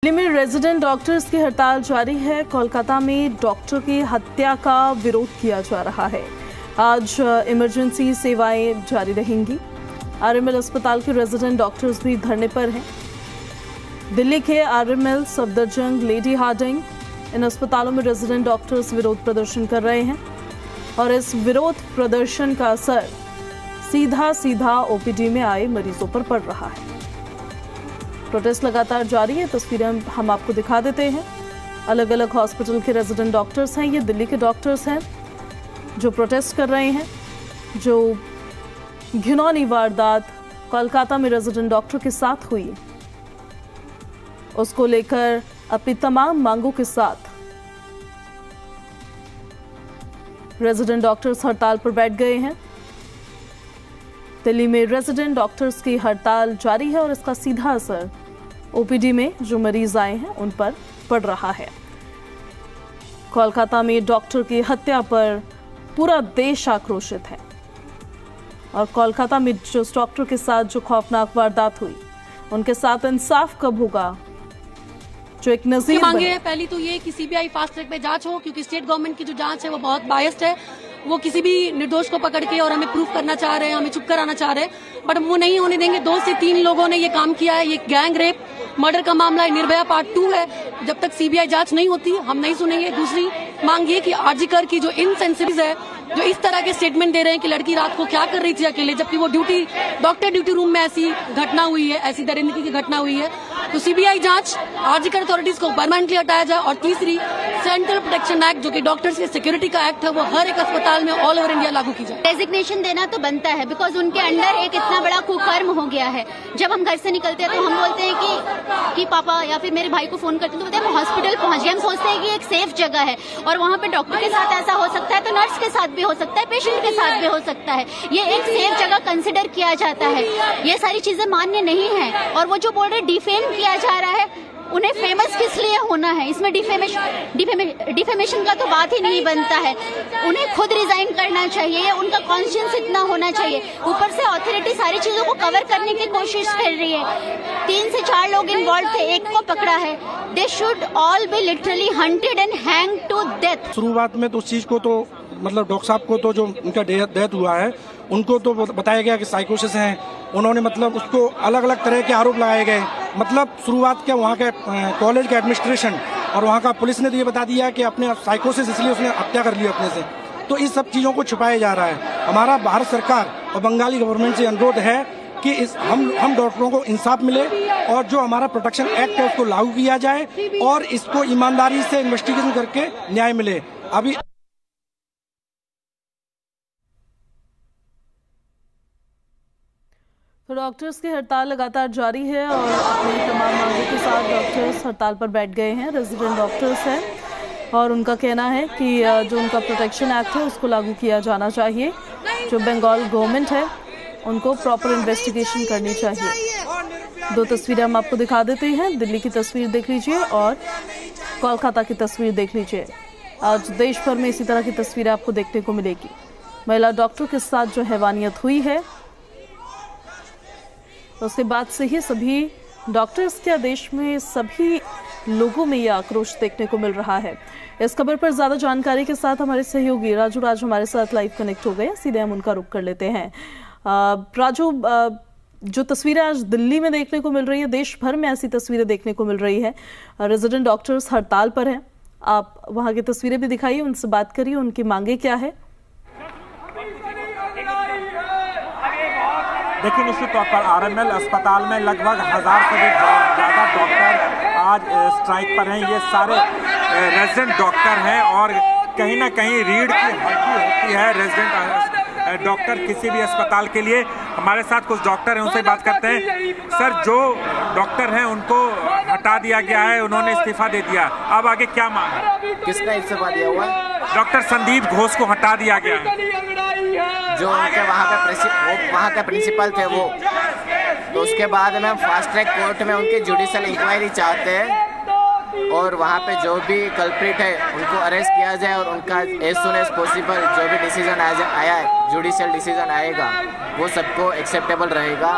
दिल्ली में resident doctors की हड़ताल जारी है। कोलकाता में डॉक्टर की हत्या का विरोध किया जा रहा है। आज इमरजेंसी सेवाएं जारी रहेंगी। आरएमएल अस्पताल के रेजिडेंट डॉक्टर्स भी धरने पर हैं। दिल्ली के आरएमएल, सफदरजंग, लेडी हार्डिंग, इन अस्पतालों में रेजिडेंट डॉक्टर्स विरोध प्रदर्शन कर रहे हैं और इस विरोध प्रदर्शन का असर सीधा ओपीडी में आए मरीजों पर पड़ रहा है। प्रोटेस्ट लगातार जारी है। तस्वीरें हम आपको दिखा देते हैं। अलग अलग हॉस्पिटल के रेजिडेंट डॉक्टर्स हैं। ये दिल्ली के डॉक्टर्स हैं जो प्रोटेस्ट कर रहे हैं। जो घिनौनी वारदात कोलकाता में रेजिडेंट डॉक्टर के साथ हुई, उसको लेकर अपनी तमाम मांगों के साथ रेजिडेंट डॉक्टर्स हड़ताल पर बैठ गए हैं। दिल्ली में रेजिडेंट डॉक्टर्स की हड़ताल जारी है और इसका सीधा असर ओपीडी में जो मरीज आए हैं उन पर पड़ रहा है। कोलकाता में डॉक्टर की हत्या पर पूरा देश आक्रोशित है और कोलकाता में जो डॉक्टर के साथ जो खौफनाक वारदात हुई, उनके साथ इंसाफ कब होगा, जो एक नजीर मांगे है। पहली तो ये कि सीबीआई फास्ट ट्रैक पे जांच हो, क्योंकि स्टेट गवर्नमेंट की जो जांच है वो बहुत बायस्ड है। वो किसी भी निर्दोष को पकड़ के और हमें प्रूफ करना चाह रहे हैं, हमें चुप कराना चाह रहे हैं, बट वो नहीं होने देंगे। 2 से 3 लोगों ने ये काम किया है। ये गैंग रेप मर्डर का मामला है, निर्भया पार्ट 2 है। जब तक सीबीआई जांच नहीं होती हम नहीं सुनेंगे। दूसरी मांग ये कि आरजीकर की जो इनसेंसिटिव है, जो इस तरह के स्टेटमेंट दे रहे हैं कि लड़की रात को क्या कर रही थी अकेले, जबकि वो डॉक्टर ड्यूटी रूम में ऐसी घटना हुई है, ऐसी दरिंदगी की घटना हुई है। तो सीबीआई जांच, आरजीकर अथॉरिटीज को परमानेंटली हटाया जाए। और तीसरी, सेंट्रल प्रोटेक्शन एक्ट जो कि डॉक्टर्स की सिक्योरिटी का एक्ट है, वो हर एक अस्पताल में ऑल ओवर इंडिया लागू की जाए। डेजिग्नेशन देना तो बनता है, बिकॉज उनके अंडर एक इतना बड़ा कुकर्म हो गया है। जब हम घर से निकलते हैं तो हम बोलते हैं कि पापा या फिर मेरे भाई को फोन करते हैं तो बोलते हैं हम हॉस्पिटल पहुंच गए। हम सोचते हैं कि एक सेफ जगह है और वहाँ पे डॉक्टर के साथ ऐसा हो सकता है तो नर्स के साथ भी हो सकता है, पेशेंट के साथ भी हो सकता है। ये एक सेफ जगह कंसिडर किया जाता है। ये सारी चीजें मान्य नहीं है। और वो जो बोल रहे डिफेम किया जा रहा है, उन्हें फेमस किस लिए होना है? इसमें डिफेमेशन का तो बात ही नहीं बनता है। उन्हें खुद रिजाइन करना चाहिए, उनका कॉन्शियंस इतना होना चाहिए। ऊपर से अथॉरिटी सारी चीजों को कवर करने की कोशिश कर रही है। 3 से 4 लोग इन्वॉल्व थे, एक को पकड़ा है। They should all be literally hunted and hang to death. शुरुआत में तो उस चीज को तो मतलब डॉक्टर साहब को तो जो उनका डेथ हुआ है उनको तो बताया गया कि साइकोसिस है। उन्होंने मतलब उसको अलग अलग तरह के आरोप लगाए गए। मतलब शुरुआत के वहाँ के कॉलेज के एडमिनिस्ट्रेशन और वहाँ का पुलिस ने तो ये बता दिया कि अपने साइकोसिस इसलिए उसने हत्या कर ली अपने से। तो इस सब चीज़ों को छुपाया जा रहा है। हमारा भारत सरकार और बंगाली गवर्नमेंट से अनुरोध है कि हम डॉक्टरों को इंसाफ मिले और जो हमारा प्रोटेक्शन एक्ट है उसको लागू किया जाए और इसको ईमानदारी से इन्वेस्टिगेशन करके न्याय मिले। अभी तो डॉक्टर्स की हड़ताल लगातार जारी है और अपनी तमाम मांगों के साथ डॉक्टर्स हड़ताल पर बैठ गए हैं। रेजिडेंट डॉक्टर्स हैं और उनका कहना है कि जो उनका प्रोटेक्शन एक्ट है उसको लागू किया जाना चाहिए। जो बंगाल गवर्नमेंट है उनको प्रॉपर इन्वेस्टिगेशन करनी चाहिए। 2 तस्वीरें हम आपको दिखा देते हैं। दिल्ली की तस्वीर देख लीजिए और कोलकाता की तस्वीर देख लीजिए। आज देश भर में इसी तरह की तस्वीरें आपको देखने को मिलेगी। महिला डॉक्टर के साथ जो हैवानियत हुई है, उसके बाद से ही सभी डॉक्टर्स के देश में सभी लोगों में यह आक्रोश देखने को मिल रहा है। इस खबर पर ज्यादा जानकारी के साथ हमारे सहयोगी राजू हमारे साथ लाइव कनेक्ट हो गए। सीधे हम उनका रुख कर लेते हैं। राजू, जो तस्वीरें आज दिल्ली में देखने को मिल रही है, देश भर में ऐसी तस्वीरें देखने को मिल रही है। रेजिडेंट डॉक्टर्स हड़ताल पर हैं। आप वहां की तस्वीरें भी दिखाइए, उनसे बात करिए, उनकी मांगे क्या है। देखिए, निश्चित तौर पर आरएमएल अस्पताल में लगभग 1000 से भी ज़्यादा डॉक्टर आज स्ट्राइक पर हैं। ये सारे रेजिडेंट डॉक्टर हैं और कहीं ना कहीं रीढ़ की हड्डी होती है रेजिडेंट डॉक्टर किसी भी अस्पताल के लिए। हमारे साथ कुछ डॉक्टर हैं, उनसे बात करते हैं। सर, जो डॉक्टर हैं उनको हटा दिया गया है, उन्होंने इस्तीफा दे दिया, अब आगे क्या मांग है? किसका इस्तीफा दिया हुआ है? डॉक्टर संदीप घोष को हटा दिया गया है। जो उनके वहाँ के प्रिंसिपल थे वो, तो उसके बाद में फास्ट ट्रैक कोर्ट में उनकी जुडिशियल इंक्वायरी चाहते हैं और वहाँ पे जो भी कल्प्रिट है उनको अरेस्ट किया जाए और उनका एज सुन एज पॉसिबल जो भी डिसीजन आया है, जुडिशियल डिसीजन आएगा, वो सबको एक्सेप्टेबल रहेगा।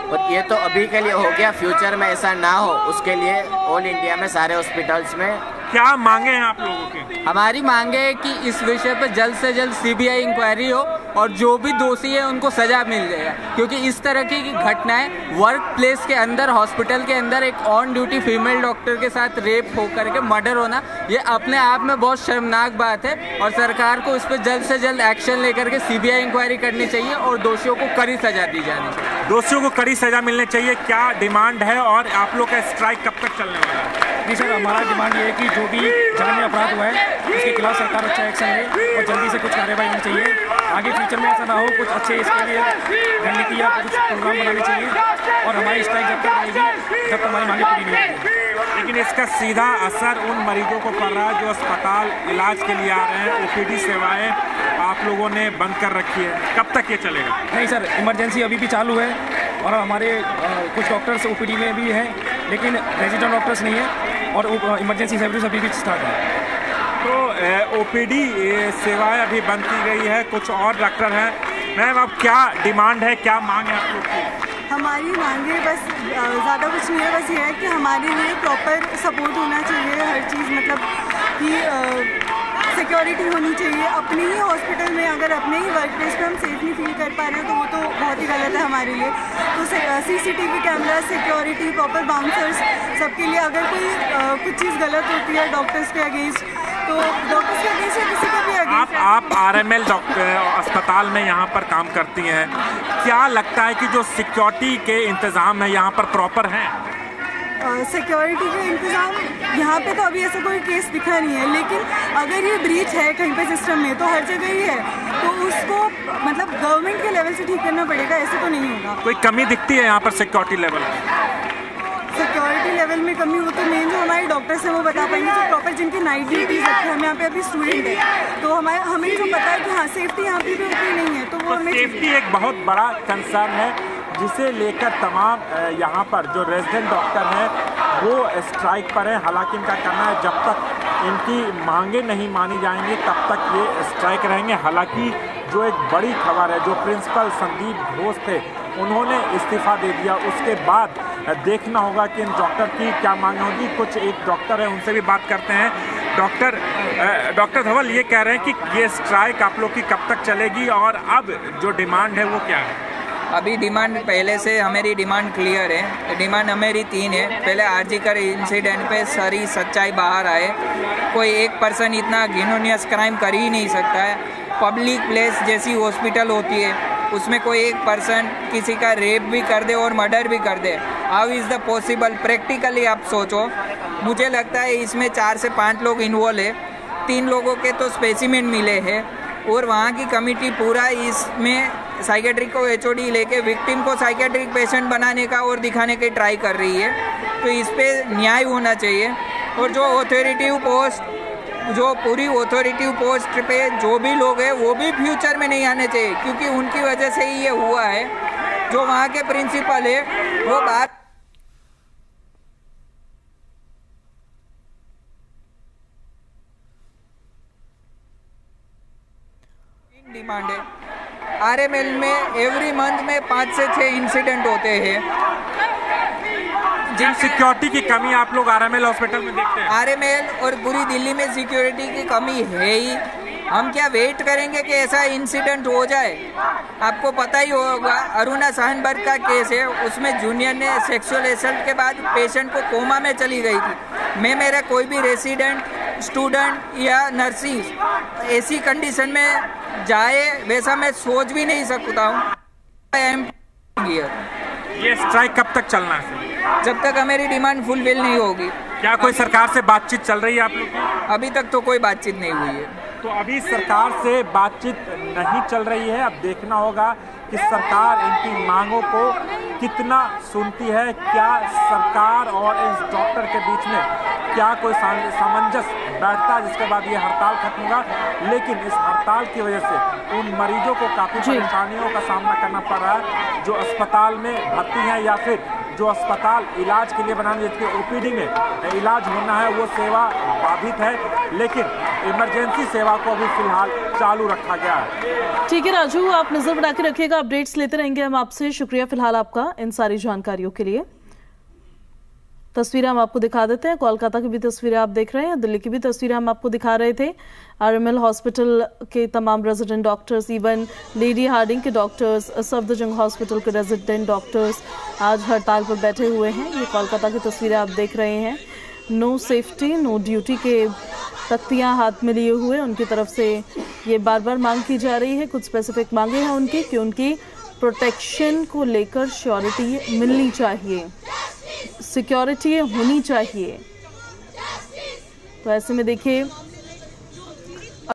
और ये तो अभी के लिए हो गया, फ्यूचर में ऐसा ना हो उसके लिए ऑल इंडिया में सारे हॉस्पिटल्स में क्या मांगे हैं आप लोगों की? हमारी मांगे है कि इस विषय पर जल्द से जल्द सीबीआई इंक्वायरी हो और जो भी दोषी है उनको सजा मिल जाएगा, क्योंकि इस तरह की घटनाएं वर्क प्लेस के अंदर, हॉस्पिटल के अंदर एक ऑन ड्यूटी फीमेल डॉक्टर के साथ रेप होकर के मर्डर होना, ये अपने आप में बहुत शर्मनाक बात है और सरकार को इस पर जल्द से जल्द एक्शन लेकर के सीबीआई इंक्वायरी करनी चाहिए और दोषियों को कड़ी सजा दी जानी चाहिए। दोषियों को कड़ी सजा मिलनी चाहिए, क्या डिमांड है और आप लोग का स्ट्राइक कब तक चलने वाला है? जी सर, हमारा डिमांड ये है कि जो भी जघन्य अपराध हुआ है उसके खिलाफ सरकार अच्छा एक्शन ले और जल्दी से कुछ कार्रवाई होनी चाहिए। आगे फ्यूचर में ऐसा ना हो, कुछ अच्छे इसके लिए रणनीति या कुछ प्रोग्राम बनाने चाहिए और हमारी स्ट्राइक जब तक रहेगी जब तक हमारी मांगे पूरी नहीं होगी। लेकिन इसका सीधा असर उन मरीजों को पड़ रहा है जो अस्पताल इलाज के लिए आ रहे हैं। ओपीडी सेवाएं आप लोगों ने बंद कर रखी है, कब तक ये चलेगा? नहीं सर, इमरजेंसी अभी भी चालू है और हमारे कुछ डॉक्टर्स ओपीडी में भी हैं, लेकिन रेजिडेंट डॉक्टर्स नहीं है और इमरजेंसी सर्विस अभी भी स्टार्ट है। तो ओपीडी सेवाएं अभी बंद की गई है, कुछ और डॉक्टर हैं। मैम, अब क्या डिमांड है, क्या मांग है आप लोग की? हमारी मांगे बस ज़्यादा कुछ नहीं है, बस ये है कि हमारे लिए प्रॉपर सपोर्ट होना चाहिए, हर चीज़ मतलब कि सिक्योरिटी होनी चाहिए। अपने ही हॉस्पिटल में अगर अपने ही वर्क प्लेस पे हम सेफ नहीं फील कर पा रहे हैं तो वो तो बहुत ही गलत है हमारे लिए। तो CCTV camera, security, proper bouncers, सबके लिए अगर कोई कुछ चीज़ गलत होती है डॉक्टर्स के अगेंस्ट तो डॉक्टर्स के अगेंस्ट या किसी के भी अगेंस्ट। आप आरएमएल अस्पताल में यहाँ पर काम करती हैं, क्या लगता है कि जो सिक्योरिटी के इंतज़ाम है यहाँ पर प्रॉपर हैं? सिक्योरिटी के इंतज़ाम यहाँ पे तो अभी ऐसा कोई केस दिखा नहीं है, लेकिन अगर ये ब्रीच है कहीं पे सिस्टम में तो हर जगह ही है, तो उसको मतलब गवर्नमेंट के लेवल से ठीक करना पड़ेगा, ऐसे तो नहीं होगा। कोई कमी दिखती है यहाँ पर सिक्योरिटी लेवल? सिक्योरिटी लेवल में कमी हो तो मेन जो हमारे डॉक्टर्स हैं वो बता पाएंगे, जो प्रॉपर जिनकी नाइट ड्यूटीज रखी है। हम यहाँ पे अभी स्टूडेंट है तो हमें जो पता है कि हाँ सेफ्टी यहाँ पे भी उतनी नहीं है, तो वो हमें सेफ्टी एक बहुत बड़ा कंसर्न है जिसे लेकर तमाम यहाँ पर जो रेजिडेंट डॉक्टर हैं वो स्ट्राइक पर हैं। हालांकि इनका कहना है जब तक इनकी मांगे नहीं मानी जाएंगी तब तक ये स्ट्राइक रहेंगे। हालांकि जो एक बड़ी खबर है, जो प्रिंसिपल संदीप घोष थे उन्होंने इस्तीफा दे दिया, उसके बाद देखना होगा कि इन डॉक्टर की क्या मांग होगी। कुछ एक डॉक्टर है, उनसे भी बात करते हैं। डॉक्टर धवल ये कह रहे हैं कि ये स्ट्राइक आप लोग की कब तक चलेगी और अब जो डिमांड है वो क्या है? अभी डिमांड पहले से हमारी डिमांड क्लियर है। डिमांड हमारी 3 है। पहले आरजीकर इंसिडेंट पे सारी सच्चाई बाहर आए। कोई एक पर्सन इतना घिनौनियस क्राइम कर ही नहीं सकता है। पब्लिक प्लेस जैसी हॉस्पिटल होती है उसमें कोई एक पर्सन किसी का रेप भी कर दे और मर्डर भी कर दे, how is the possible? Practically आप सोचो। मुझे लगता है इसमें 4 से 5 लोग इन्वॉल्व है। 3 लोगों के तो स्पेसिमेन मिले हैं और वहाँ की कमिटी पूरा इसमें साइकेट्रिक को एचओडी लेके विक्टिम को साइकेट्रिक पेशेंट बनाने का और दिखाने की ट्राई कर रही है। तो इस पर न्याय होना चाहिए और जो ऑथोरिटिव पोस्ट, जो पूरी ऑथोरिटिव पोस्ट पे जो भी लोग हैं वो भी फ्यूचर में नहीं आने चाहिए, क्योंकि उनकी वजह से ही ये हुआ है। जो वहाँ के प्रिंसिपल है वो बात डिमांड है। आरएमएल में एवरी मंथ में 5 से 6 इंसिडेंट होते हैं। जिन सिक्योरिटी की कमी आप लोग आरएमएल हॉस्पिटल में देखते हैं? आरएमएल और पूरी दिल्ली में सिक्योरिटी की कमी है ही। हम क्या वेट करेंगे कि ऐसा इंसिडेंट हो जाए? आपको पता ही होगा अरुणा सहनबर्ग का केस है, उसमें जूनियर ने सेक्सुअल असल्ट के बाद पेशेंट को कोमा में चली गई थी। मैं मेरा कोई भी रेसिडेंट, स्टूडेंट या नर्सिंग ऐसी कंडीशन में जाए वैसा मैं सोच भी नहीं सकता हूँ। ये स्ट्राइक कब तक चलना है? जब तक हमारी डिमांड फुलफिल नहीं होगी। क्या कोई सरकार से बातचीत चल रही है आप लोग की? अभी तक तो कोई बातचीत नहीं हुई है। तो अभी सरकार से बातचीत नहीं चल रही है। अब देखना होगा कि सरकार इनकी मांगों को कितना सुनती है। क्या सरकार और इस डॉक्टर के बीच में क्या कोई सामंजस्य बैठता है जिसके बाद ये हड़ताल खत्म होगा? लेकिन इस हड़ताल की वजह से उन मरीजों को काफ़ी परेशानियों का सामना करना पड़ रहा है जो अस्पताल में भर्ती हैं या फिर जो अस्पताल इलाज के लिए बनाने, जिसके ओपीडी में इलाज होना है, वो सेवा बाधित है, लेकिन इमरजेंसी सेवा को अभी फिलहाल चालू रखा गया है। ठीक है राजू, आप नजर बना के रखिएगा, अपडेट्स लेते रहेंगे हम आपसे। शुक्रिया फिलहाल आपका इन सारी जानकारियों के लिए। तस्वीरें हम आपको दिखा देते हैं, कोलकाता की भी तस्वीरें आप देख रहे हैं, दिल्ली की भी तस्वीरें हम आपको दिखा रहे थे। आरएमएल हॉस्पिटल के तमाम resident doctors, even Lady Hardinge के डॉक्टर्स, सफदरजंग हॉस्पिटल के रेजिडेंट डॉक्टर्स आज हड़ताल पर बैठे हुए हैं। ये कोलकाता की तस्वीरें आप देख रहे हैं। नो सेफ्टी नो ड्यूटी के तख्तियां हाथ में लिए हुए उनकी तरफ से ये बार बार मांग की जा रही है। कुछ स्पेसिफिक मांगे हैं उनकी कि उनकी प्रोटेक्शन को लेकर श्योरिटी मिलनी चाहिए, सिक्योरिटी होनी चाहिए। तो ऐसे में देखिए